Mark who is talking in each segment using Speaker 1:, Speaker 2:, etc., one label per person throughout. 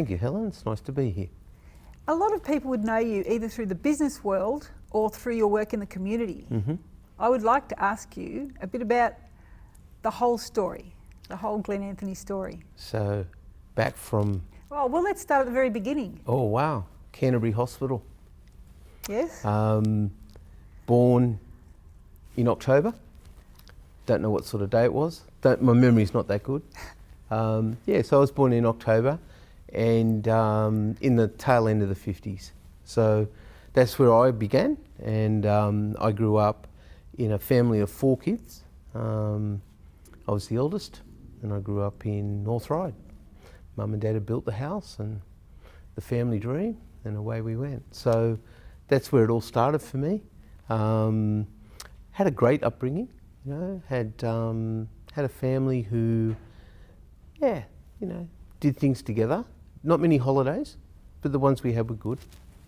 Speaker 1: Thank you, Helen. It's nice to be here.
Speaker 2: A lot of people would know you either through the business world or through your work in the community.
Speaker 1: Mm-hmm.
Speaker 2: I would like to ask you a bit about the whole story, the whole Glenn Anthony story.
Speaker 1: So, back from...
Speaker 2: Well, let's start at the very beginning.
Speaker 1: Oh, wow. Canterbury Hospital.
Speaker 2: Yes?
Speaker 1: Born in October. Don't know what sort of day it was. My memory's not that good. So I was born in October and in the tail end of the 50s. So that's where I began, and I grew up in a family of 4 kids. I was the eldest, and I grew up in North Ryde. Mum and Dad had built the house and the family dream, and away we went. So that's where it all started for me. Had a great upbringing, you know, had a family who, did things together. Not many holidays, but the ones we had were good.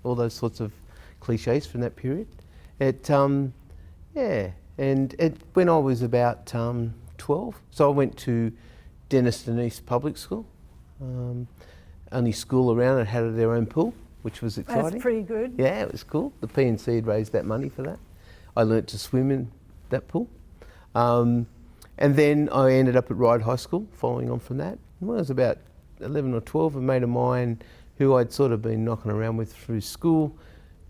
Speaker 1: All those sorts of cliches from that period. And when I was about 12, so I went to Denniston East Public School. Only school around that had their own pool, which was exciting.
Speaker 2: That's pretty good.
Speaker 1: Yeah, it was cool. The P&C had raised that money for that. I learnt to swim in that pool. And then I ended up at Ryde High School, following on from that. When I was about 11 or 12, a mate of mine who I'd sort of been knocking around with through school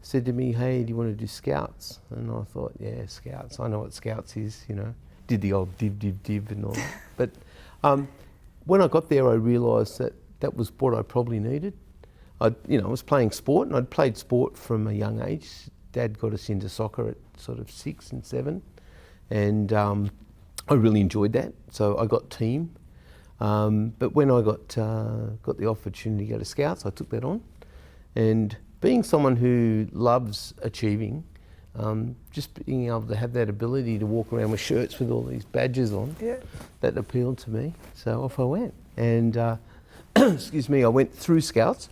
Speaker 1: said to me, "Hey, do you want to do Scouts?" And I thought, yeah, Scouts. I know what Scouts is, you know. Did the old div and all that. But when I got there, I realised that that was what I probably needed. I was playing sport, and I'd played sport from a young age. Dad got us into soccer at sort of 6 and 7, and I really enjoyed that. So I got team. But when I got the opportunity to go to Scouts, I took that on. And being someone who loves achieving, just being able to have that ability to walk around with shirts with all these badges on, that appealed to me. So off I went. And excuse me, I went through Scouts,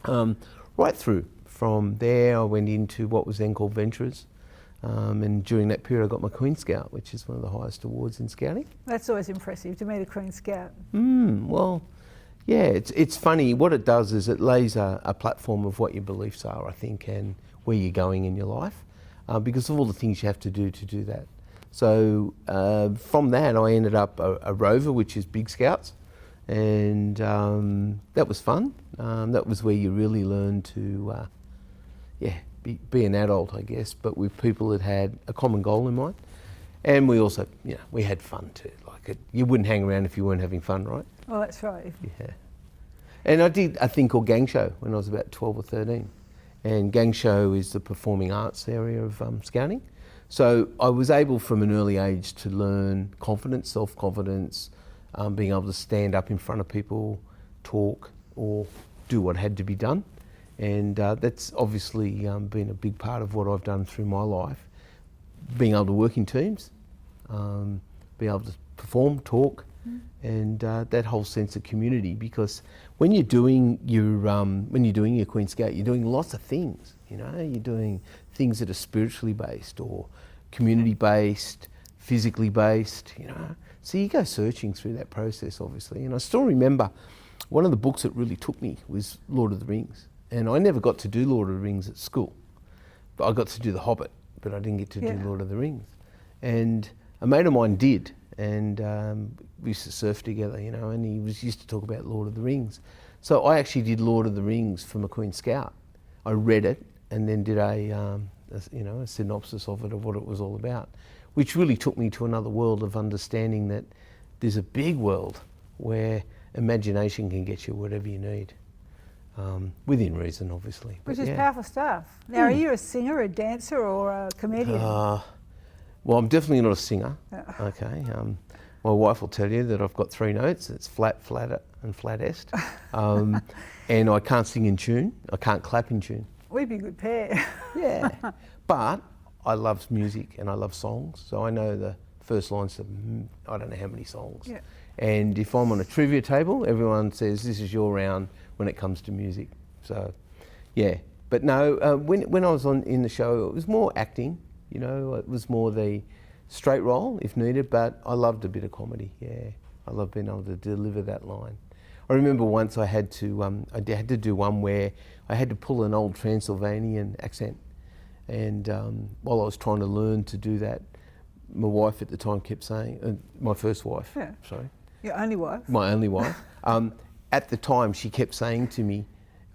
Speaker 1: right through. From there, I went into what was then called Venturers. And during that period, I got my Queen Scout, which is one of the highest awards in Scouting.
Speaker 2: That's always impressive, to meet a Queen Scout.
Speaker 1: Well, yeah, it's funny. What it does is it lays a platform of what your beliefs are, I think, and where you're going in your life, because of all the things you have to do that. So from that, I ended up a Rover, which is Big Scouts, and that was fun. That was where you really learn to, be an adult, I guess, but with people that had a common goal in mind. And we also, we had fun too. Like you wouldn't hang around if you weren't having fun, right?
Speaker 2: Well, that's right.
Speaker 1: Yeah. And I did a thing called Gang Show when I was about 12 or 13. And Gang Show is the performing arts area of Scouting. So I was able from an early age to learn confidence, self-confidence, being able to stand up in front of people, talk, or do what had to be done. And that's obviously been a big part of what I've done through my life. Being able to work in teams, being able to perform, talk, and that whole sense of community. Because when you're doing your Queen Scout, you're doing lots of things. You're doing things that are spiritually based or community based, physically based. So you go searching through that process, obviously. And I still remember one of the books that really took me was Lord of the Rings. And I never got to do Lord of the Rings at school. But I got to do The Hobbit, but I didn't get to do Lord of the Rings. And a mate of mine did, and we used to surf together, and he used to talk about Lord of the Rings. So I actually did Lord of the Rings from a Queen Scout. I read it and then did a synopsis of it, of what it was all about, which really took me to another world of understanding that there's a big world where imagination can get you whatever you need. Within reason, obviously.
Speaker 2: Which is powerful stuff. Now, are you a singer, a dancer, or a comedian?
Speaker 1: Well, I'm definitely not a singer. Okay. My wife will tell you that I've got 3 notes. It's flat, flat, and flat-est. And I can't sing in tune. I can't clap in tune.
Speaker 2: We'd be a good pair.
Speaker 1: Yeah. But I love music and I love songs. So I know the first lines of I don't know how many songs.
Speaker 2: Yeah.
Speaker 1: And if I'm on a trivia table, everyone says, this is your round when it comes to music. So, yeah. But no, when I was in the show, it was more acting, it was more the straight role if needed, but I loved a bit of comedy, yeah. I love being able to deliver that line. I I remember once I had to do one where I had to pull an old Transylvanian accent, and while I was trying to learn to do that, my wife at the time kept saying, my first wife,
Speaker 2: Yeah.
Speaker 1: sorry.
Speaker 2: Your only wife?
Speaker 1: My only wife. At the time, she kept saying to me,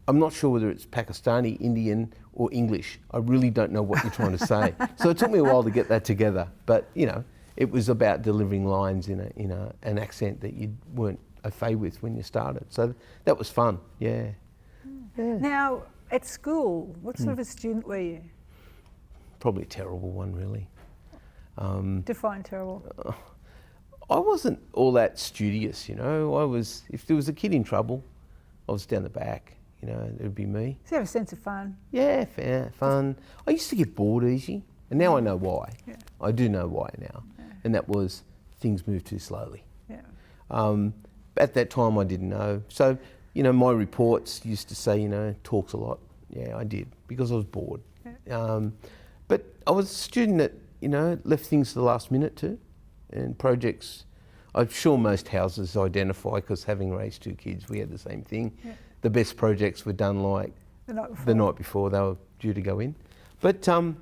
Speaker 1: I'm not sure whether it's Pakistani, Indian, or English. I really don't know what you're trying to say. So it took me a while to get that together. But, you know, it was about delivering lines in an accent that you weren't au fait with when you started. So that was fun, yeah.
Speaker 2: Now, at school, what sort of a student were you?
Speaker 1: Probably a terrible one, really.
Speaker 2: Define terrible.
Speaker 1: I wasn't all that studious, you know. If there was a kid in trouble, I was down the back, you know, it would be me.
Speaker 2: So you have a sense of fun?
Speaker 1: Yeah, fair, fun. I used to get bored easy, and now I know why.
Speaker 2: Yeah.
Speaker 1: I do know why now, and that was things move too slowly.
Speaker 2: Yeah.
Speaker 1: At that time, I didn't know. So, you know, my reports used to say, you know, talks a lot. Yeah, I did, because I was bored.
Speaker 2: Yeah.
Speaker 1: But I was a student that, you know, left things to the last minute too, and projects. I'm sure most houses identify, because having raised two kids, we had the same thing.
Speaker 2: Yeah.
Speaker 1: The best projects were done like the night before they were due to go in. But I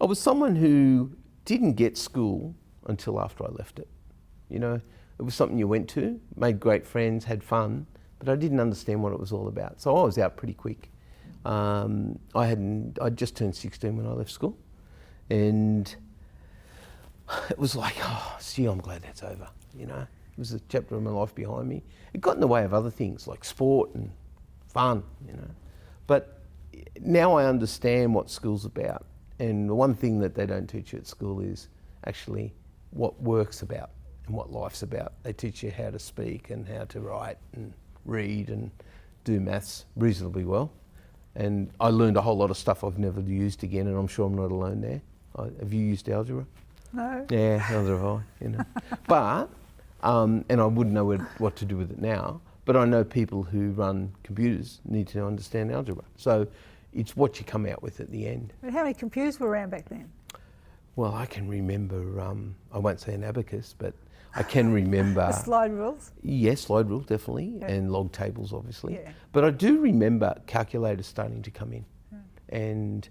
Speaker 1: was someone who didn't get school until after I left it. You know, it was something you went to, made great friends, had fun, but I didn't understand what it was all about. So I was out pretty quick. I'd just turned 16 when I left school, and it was like, oh, gee, I'm glad that's over. You know, it was a chapter of my life behind me. It got in the way of other things like sport and fun, you know. But now I understand what school's about, and the one thing that they don't teach you at school is actually what work's about and what life's about. They teach you how to speak and how to write and read and do maths reasonably well. And I learned a whole lot of stuff I've never used again, and I'm sure I'm not alone there. Have you used algebra?
Speaker 2: No.
Speaker 1: Yeah, neither have I, you know. But, and I wouldn't know what to do with it now, but I know people who run computers need to understand algebra. So it's what you come out with at the end.
Speaker 2: But how many computers were around back then?
Speaker 1: Well, I can remember, I won't say an abacus, but I can remember...
Speaker 2: The slide rules?
Speaker 1: Yes, slide rule, definitely,
Speaker 2: Yeah.
Speaker 1: and log tables, obviously.
Speaker 2: Yeah.
Speaker 1: But I do remember calculators starting to come in, and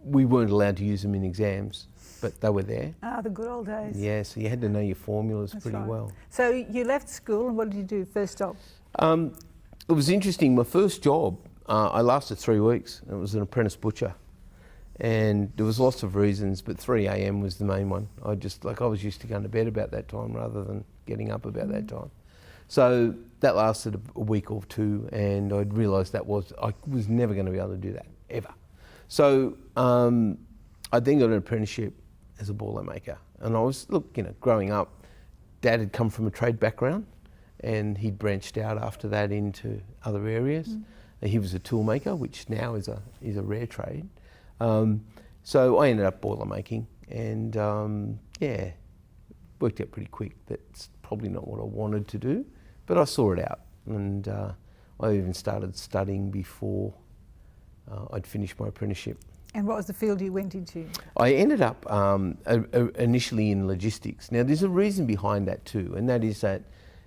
Speaker 1: we weren't allowed to use them in exams, but they were there.
Speaker 2: Ah, the good old days.
Speaker 1: Yeah, so you had to know your formulas
Speaker 2: That's
Speaker 1: pretty
Speaker 2: right.
Speaker 1: well.
Speaker 2: So you left school, and what did you do first job?
Speaker 1: It was interesting. My first job, I lasted 3 weeks. It was an apprentice butcher. And there was lots of reasons, but 3 a.m. was the main one. I was used to going to bed about that time rather than getting up about that time. So that lasted a week or two, and I'd realised I was never going to be able to do that, ever. So I then got an apprenticeship as a boiler maker. And I was, growing up, Dad had come from a trade background, and he'd branched out after that into other areas. He was a tool maker, which now is a rare trade. So I ended up boiler making, and worked out pretty quick. That's probably not what I wanted to do, but I saw it out, and I even started studying before I'd finished my apprenticeship.
Speaker 2: And what was the field you went into?
Speaker 1: I ended up initially in logistics. Now there's a reason behind that too, and that is that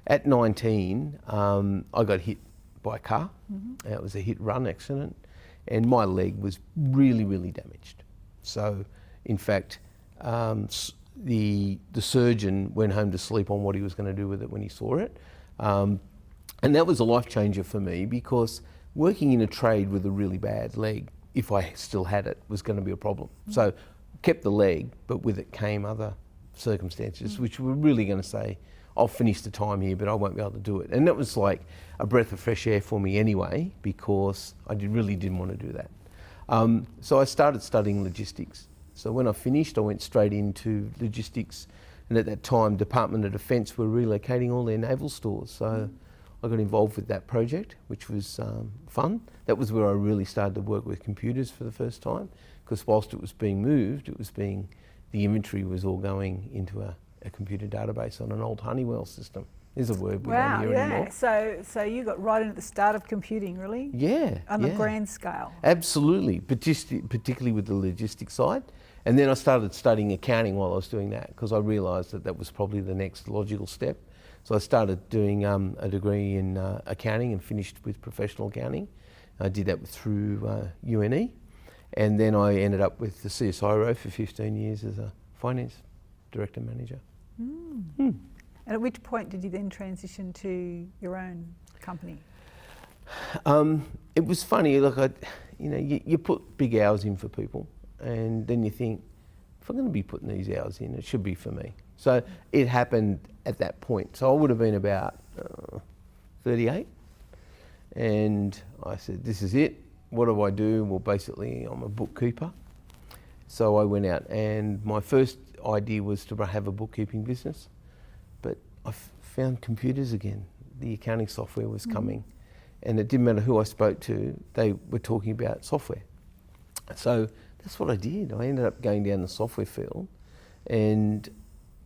Speaker 1: at 19 I got hit by a car. It was a hit-run accident, and my leg was really, really damaged. So, in fact, the surgeon went home to sleep on what he was going to do with it when he saw it. And that was a life changer for me, because working in a trade with a really bad leg, if I still had it, was going to be a problem. So, kept the leg, but with it came other circumstances, which were really going to say, I'll finish the time here, but I won't be able to do it. And that was like a breath of fresh air for me anyway, because I really didn't want to do that. So I started studying logistics. So when I finished, I went straight into logistics. And at that time, Department of Defence were relocating all their naval stores. So I got involved with that project, which was fun. That was where I really started to work with computers for the first time, because whilst it was being moved, the inventory was all going into a computer database on an old Honeywell system. There's a word we don't hear anymore.
Speaker 2: So you got right in at the start of computing, really?
Speaker 1: Yeah.
Speaker 2: On a grand scale.
Speaker 1: Absolutely, particularly with the logistics side. And then I started studying accounting while I was doing that, because I realised that that was probably the next logical step. So I started doing a degree in accounting and finished with professional accounting. I did that through UNE, and then I ended up with the CSIRO for 15 years as a finance director manager.
Speaker 2: And at which point did you then transition to your own company?
Speaker 1: It was funny. Look, you put big hours in for people, and then you think, if I'm going to be putting these hours in, it should be for me. So it happened at that point. So I would have been about 38, and I said, this is it. What do I do? Well, basically, I'm a bookkeeper. So I went out, and my first idea was to have a bookkeeping business, but I found computers again. The accounting software was coming, and it didn't matter who I spoke to, they were talking about software. So that's what I did. I ended up going down the software field, and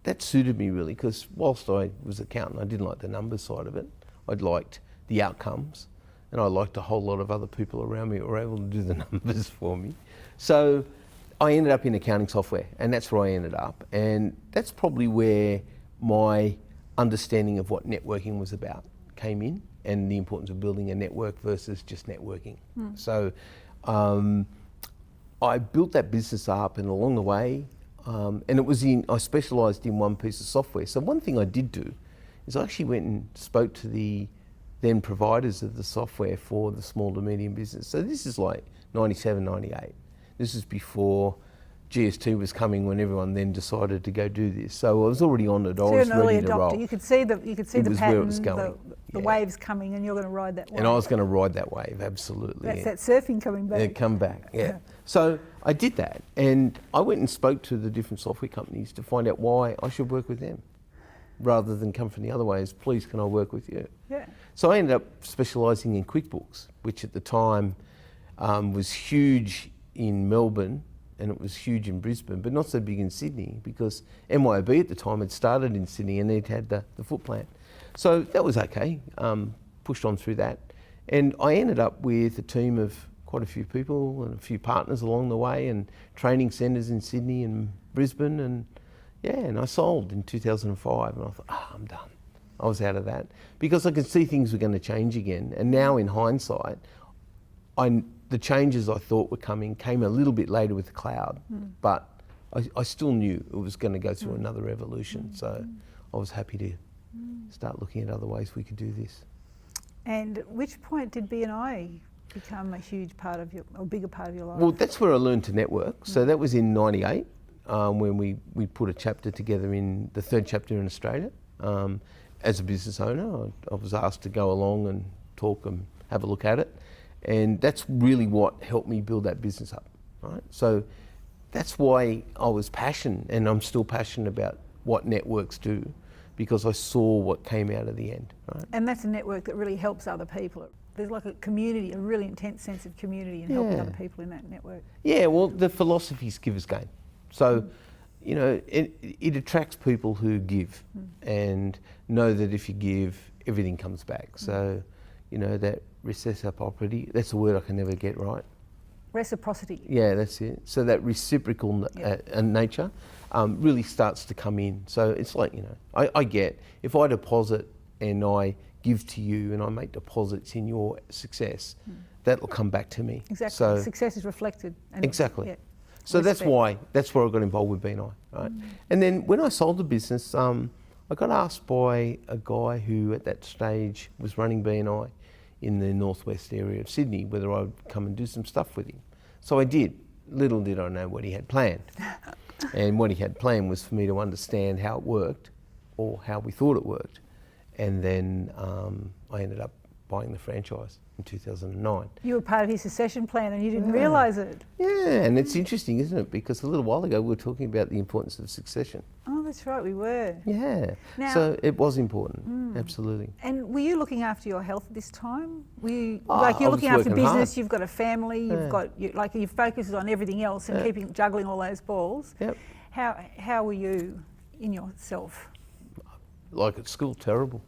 Speaker 1: that suited me really, because whilst I was an accountant, I didn't like the numbers side of it. I liked the outcomes, and I liked a whole lot of other people around me who were able to do the numbers for me. So I ended up in accounting software, and that's where I ended up. And that's probably where my understanding of what networking was about came in, and the importance of building a network versus just networking. So I built that business up, and along the way, and it was I specialised in one piece of software. So one thing I did do is I actually went and spoke to the then providers of the software for the small to medium business. So this is like 97, 98. This is before GST was coming, when everyone then decided to go do this. So I was already on it. I was ready to roll.
Speaker 2: You could see the pattern, the
Speaker 1: Yeah.
Speaker 2: waves coming, and you're going to ride that wave.
Speaker 1: And I was going to ride that wave, absolutely.
Speaker 2: That's that surfing coming back.
Speaker 1: Yeah, come back, yeah. So I did that, and I went and spoke to the different software companies to find out why I should work with them, rather than come from the other ways. Please, can I work with you?
Speaker 2: Yeah.
Speaker 1: So I ended up specialising in QuickBooks, which at the time was huge in Melbourne, and it was huge in Brisbane, but not so big in Sydney, because MYOB at the time had started in Sydney, and they'd had the foot plant. So that was okay, pushed on through that. And I ended up with a team of quite a few people and a few partners along the way, and training centres in Sydney and Brisbane, and and I sold in 2005, and I thought, I'm done. I was out of that, because I could see things were going to change again. And now in hindsight, the changes I thought were coming came a little bit later with the cloud, but I still knew it was going to go through another evolution. So I was happy to start looking at other ways we could do this.
Speaker 2: And at which point did BNI become a huge part of a bigger part of your life?
Speaker 1: Well, that's where I learned to network. So that was in '98, when we put a chapter together, in the third chapter in Australia. As a business owner, I was asked to go along and talk and have a look at it. And that's really what helped me build that business up, right? So that's why I was passionate, and I'm still passionate about what networks do, because I saw what came out of the end, right?
Speaker 2: And that's a network that really helps other people. There's like a community, a really intense sense of community, and helping other people in that network. Yeah,
Speaker 1: well, the philosophy's giver's gain. So, it attracts people who give, and know that if you give, everything comes back. So, that reciprocity, that's a word I can never get right.
Speaker 2: Reciprocity.
Speaker 1: Yeah, that's it. So that reciprocal nature really starts to come in. So it's like, I get, if I deposit and I give to you and I make deposits in your success, that'll come back to me.
Speaker 2: Exactly.
Speaker 1: So
Speaker 2: success is reflected. And
Speaker 1: exactly. So that's why I got involved with BNI, right? And then when I sold the business, I got asked by a guy who at that stage was running BNI in the northwest area of Sydney, whether I'd come and do some stuff with him. So I did. Little did I know what he had planned. And what he had planned was for me to understand how it worked, or how we thought it worked. And then I ended up buying the franchise in 2009.
Speaker 2: You were part of his succession plan, and you didn't realise it.
Speaker 1: Yeah, and it's interesting, isn't it? Because a little while ago we were talking about the importance of succession.
Speaker 2: Oh, that's right, we were.
Speaker 1: Yeah,
Speaker 2: now,
Speaker 1: so it was important, absolutely.
Speaker 2: And were you looking after your health at this time? Were you,
Speaker 1: you're
Speaker 2: looking after business,
Speaker 1: hard.
Speaker 2: You've got a family, you've got, your focus is on everything else and juggling all those balls.
Speaker 1: Yep.
Speaker 2: How were you in yourself?
Speaker 1: Like at school, terrible.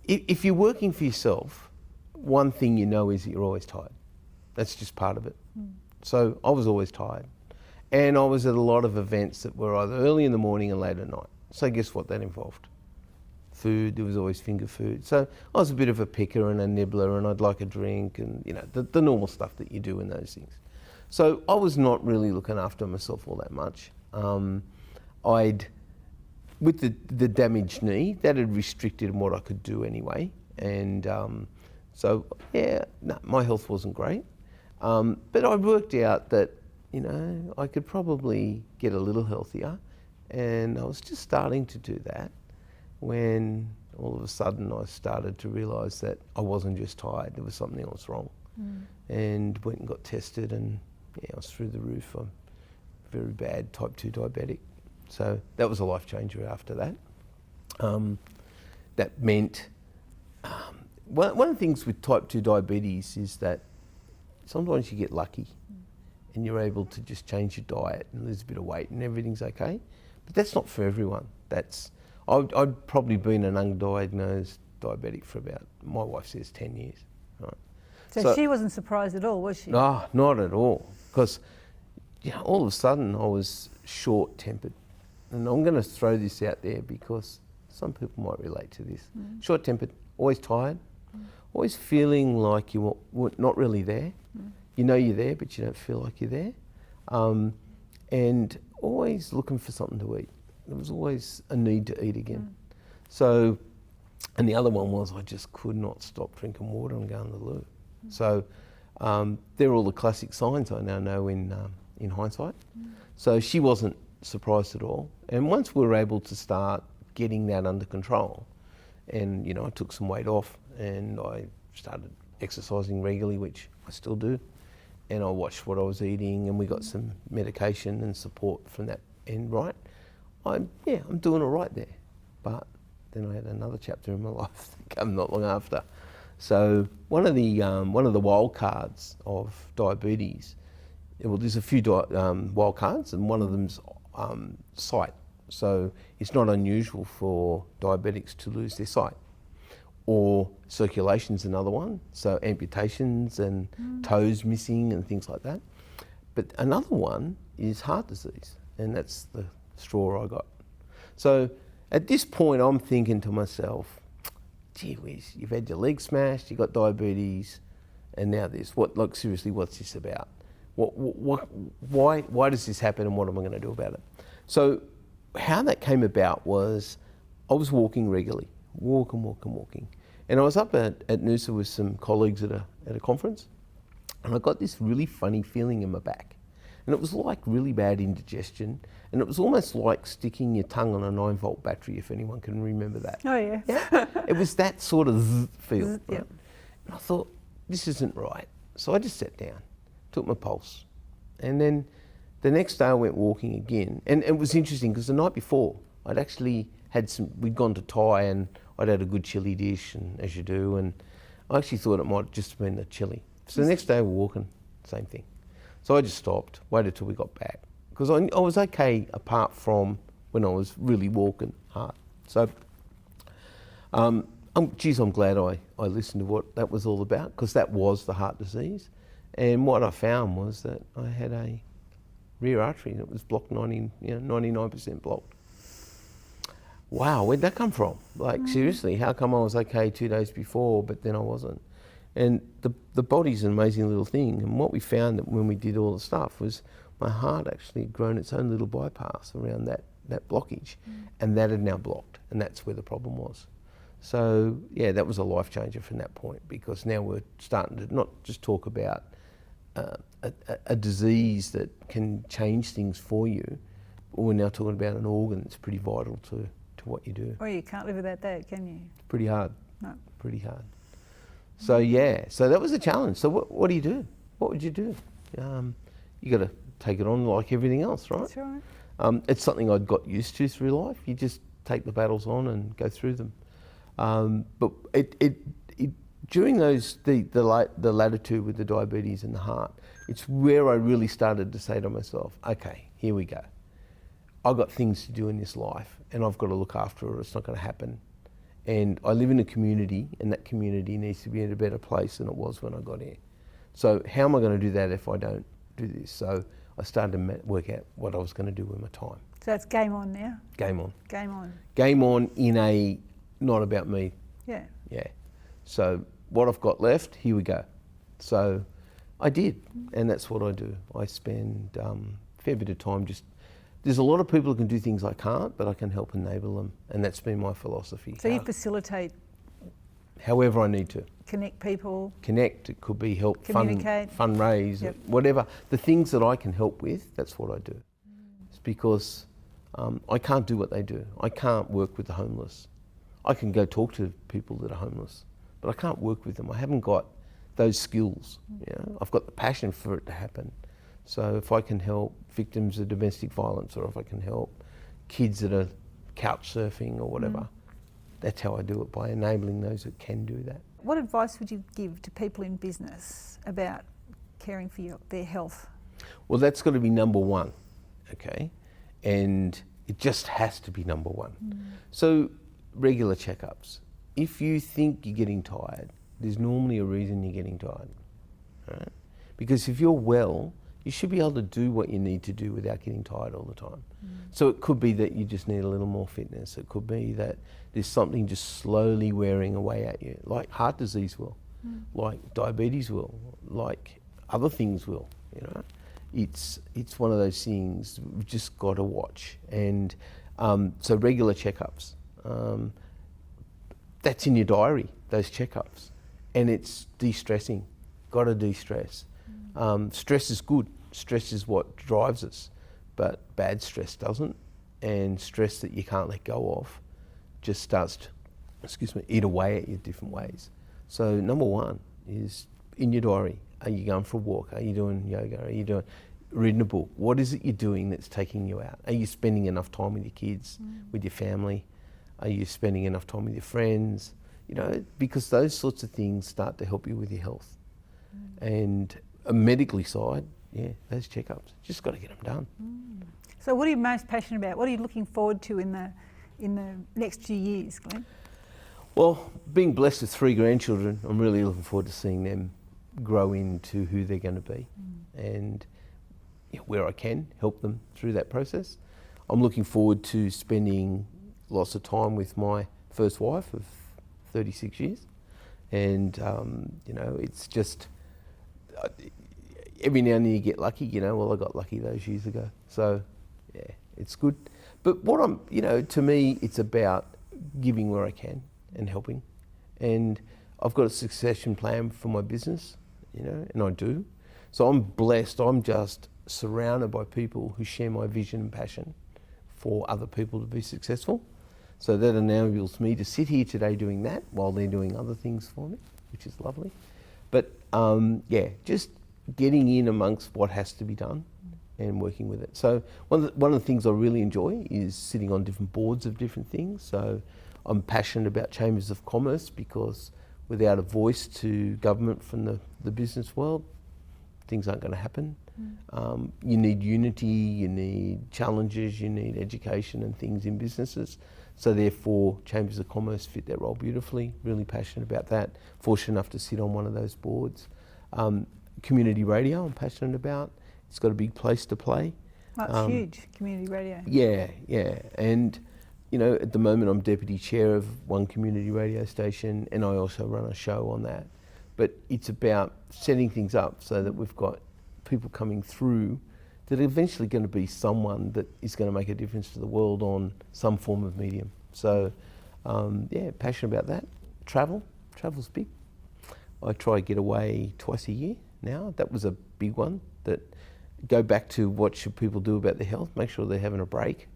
Speaker 1: If you're working for yourself, one thing you know is that you're always tired. That's just part of it. So I was always tired. And I was at a lot of events that were either early in the morning and late at night. So guess what that involved? Food, there was always finger food. So I was a bit of a picker and a nibbler, and I'd like a drink and, you know, the normal stuff that you do in those things. So I was not really looking after myself all that much. With the damaged knee, that had restricted what I could do anyway. And so, yeah, no, my health wasn't great. But I worked out that, you know, I could probably get a little healthier. And I was just starting to do that when all of a sudden I started to realise that I wasn't just tired, there was something else wrong. And went and got tested, and yeah, I was through the roof. I'm very bad type 2 diabetic. So that was a life changer after that. That meant, one of the things with type 2 diabetes is that sometimes you get lucky and you're able to just change your diet and lose a bit of weight and everything's okay. But that's not for everyone. I'd probably been an undiagnosed diabetic for about, my wife says, 10 years. Right?
Speaker 2: So she wasn't surprised at all, was she?
Speaker 1: No, not at all. Because, you know, all of a sudden I was short-tempered. And I'm going to throw this out there because some people might relate to this. Short-tempered, always tired, always feeling like you were not really there. You know you're there, but you don't feel like you're there. And always looking for something to eat. There was always a need to eat again. So, and the other one was I just could not stop drinking water and going to the loo. So they're all the classic signs I now know in hindsight. So she wasn't surprised at all. And once we were able to start getting that under control, and you know, I took some weight off and I started exercising regularly, which I still do, and I watched what I was eating, and we got some medication and support from that end, right? I'm doing all right there. But then I had another chapter in my life that came not long after. So one of the wild cards of diabetes, well, there's a few wild cards, and one of them's sight. So it's not unusual for diabetics to lose their sight. Or circulation's another one, so amputations and toes missing and things like that. But another one is heart disease, and that's the straw I got. So at this point I'm thinking to myself, gee whiz, you've had your leg smashed, you've got diabetes, and now this. Like seriously, what's this about? Why does this happen, and what am I going to do about it? So how that came about was I was walking regularly, walking. And I was up at Noosa with some colleagues at a conference, and I got this really funny feeling in my back. And it was like really bad indigestion, and it was almost like sticking your tongue on a 9-volt battery, if anyone can remember that.
Speaker 2: Oh yeah.
Speaker 1: It was that sort of feel. Right?
Speaker 2: Yep.
Speaker 1: And I thought, this isn't right. So I just sat down, took my pulse, and then the next day I went walking again. And it was interesting because the night before I'd actually we'd gone to Thai and I'd had a good chili dish, and as you do, and I actually thought it might have just been the chili. So the next day we're walking, same thing. So I just stopped, waited till we got back, because I was okay apart from when I was really walking hard. So, I'm glad I listened to what that was all about, because that was the heart disease. And what I found was that I had a rear artery that was blocked 99% blocked. Wow, where'd that come from? Like seriously, how come I was okay 2 days before, but then I wasn't? And the body's an amazing little thing. And what we found that when we did all the stuff was my heart actually had grown its own little bypass around that blockage, and that had now blocked, and that's where the problem was. So yeah, that was a life changer from that point, because now we're starting to not just talk about a disease that can change things for you, but we're now talking about an organ that's pretty vital to what you do.
Speaker 2: Well, you can't live without that, can you?
Speaker 1: Pretty hard.
Speaker 2: No.
Speaker 1: Pretty hard. So yeah, so that was a challenge. So what do you do? What would you do? You got to take it on like everything else, right?
Speaker 2: That's right.
Speaker 1: It's something I'd got used to through life. You just take the battles on and go through them. But during the latitude with the diabetes and the heart, it's where I really started to say to myself, okay, here we go. I've got things to do in this life, and I've got to look after it. It's not going to happen. And I live in a community, and that community needs to be in a better place than it was when I got here. So how am I going to do that if I don't do this? So I started to work out what I was going to do with my time.
Speaker 2: So it's game on now?
Speaker 1: Game on.
Speaker 2: Game on.
Speaker 1: Game on in a not about me.
Speaker 2: Yeah.
Speaker 1: Yeah. So what I've got left, here we go. So I did, and that's what I do. I spend a fair bit of time just, there's a lot of people who can do things I can't, but I can help enable them, and that's been my philosophy.
Speaker 2: So you facilitate?
Speaker 1: However I need to.
Speaker 2: Connect people?
Speaker 1: Connect, it could be help
Speaker 2: communicate.
Speaker 1: fundraise,
Speaker 2: Yep.
Speaker 1: whatever. The things that I can help with, that's what I do. It's because I can't do what they do. I can't work with the homeless. I can go talk to people that are homeless, but I can't work with them. I haven't got those skills. You know? I've got the passion for it to happen. So if I can help victims of domestic violence, or if I can help kids that are couch surfing or whatever, that's how I do it, by enabling those that can do that.
Speaker 2: What advice would you give to people in business about caring for their health?
Speaker 1: Well, that's got to be number one, okay? And it just has to be number one. So regular checkups. If you think you're getting tired, there's normally a reason you're getting tired, right? Because if you're well, you should be able to do what you need to do without getting tired all the time. So it could be that you just need a little more fitness. It could be that there's something just slowly wearing away at you, like heart disease will, like diabetes will, like other things will, you know. It's one of those things we've just got to watch. And so regular checkups, that's in your diary, those checkups. And it's de-stressing, got to de-stress. Stress is good, stress is what drives us, but bad stress doesn't. And stress that you can't let go of just starts to, eat away at you different ways. So number one is in your diary. Are you going for a walk? Are you doing yoga? Are you reading a book? What is it you're doing that's taking you out? Are you spending enough time with your kids, with your family? Are you spending enough time with your friends? You know, because those sorts of things start to help you with your health. And a medically side, those checkups, just got to get them done.
Speaker 2: So what are you most passionate about? What are you looking forward to in the next few years, Glenn?
Speaker 1: Well, being blessed with 3 grandchildren, I'm really looking forward to seeing them grow into who they're going to be, and where I can help them through that process. I'm looking forward to spending lots of time with my first wife of 36 years, and it's just every now and then you get lucky. I got lucky those years ago, so it's good. But what to me, it's about giving where I can and helping, and I've got a succession plan for my business, and I do. So I'm blessed. I'm just surrounded by people who share my vision and passion for other people to be successful. So that enables me to sit here today doing that while they're doing other things for me, which is lovely. But just getting in amongst what has to be done and working with it. So one of the things I really enjoy is sitting on different boards of different things. So I'm passionate about chambers of commerce, because without a voice to government from the business world, things aren't going to happen. You need unity, you need challenges, you need education and things in businesses. So therefore, chambers of commerce fit that role beautifully. Really passionate about that. Fortunate enough to sit on one of those boards. Community radio, I'm passionate about. It's got a big place to play.
Speaker 2: That's huge, community radio.
Speaker 1: Yeah. And, at the moment I'm deputy chair of one community radio station, and I also run a show on that. But it's about setting things up so that we've got people coming through that are eventually going to be someone that is going to make a difference to the world on some form of medium. So, passionate about that. Travel's big. I try to get away twice a year now. That was a big one. That go back to what should people do about their health, make sure they're having a break,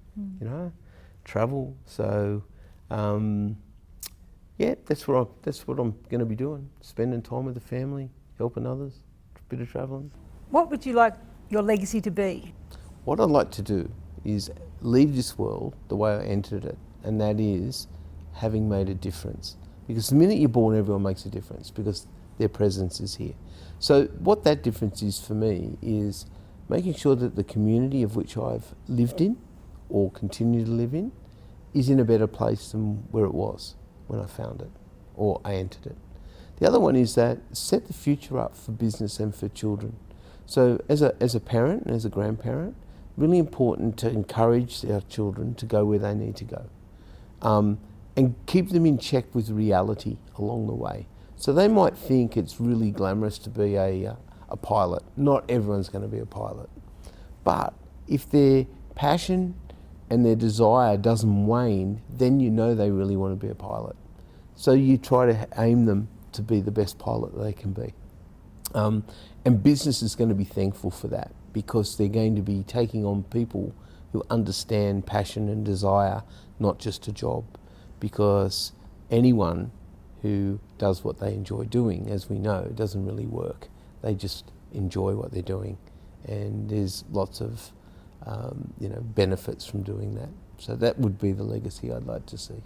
Speaker 1: travel. So, that's what I'm going to be doing, spending time with the family, helping others, a bit of travelling.
Speaker 2: What would you like your legacy to be?
Speaker 1: What I'd like to do is leave this world the way I entered it, and that is having made a difference. Because the minute you're born, everyone makes a difference, because their presence is here. So what that difference is for me is making sure that the community of which I've lived in or continue to live in is in a better place than where it was when I found it or I entered it. The other one is that set the future up for business and for children. So as a parent and as a grandparent, really important to encourage our children to go where they need to go. And keep them in check with reality along the way. So they might think it's really glamorous to be a pilot. Not everyone's going to be a pilot. But if their passion and their desire doesn't wane, then you know they really want to be a pilot. So you try to aim them to be the best pilot they can be. And business is going to be thankful for that, because they're going to be taking on people who understand passion and desire, not just a job. Because anyone who does what they enjoy doing, as we know, doesn't really work. They just enjoy what they're doing, and there's lots of benefits from doing that. So that would be the legacy I'd like to see.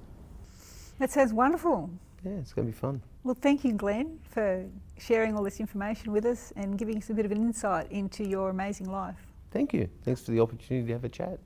Speaker 2: That sounds wonderful.
Speaker 1: Yeah, it's going to be fun.
Speaker 2: Well, thank you, Glenn, for sharing all this information with us and giving us a bit of an insight into your amazing life.
Speaker 1: Thank you. Thanks for the opportunity to have a chat.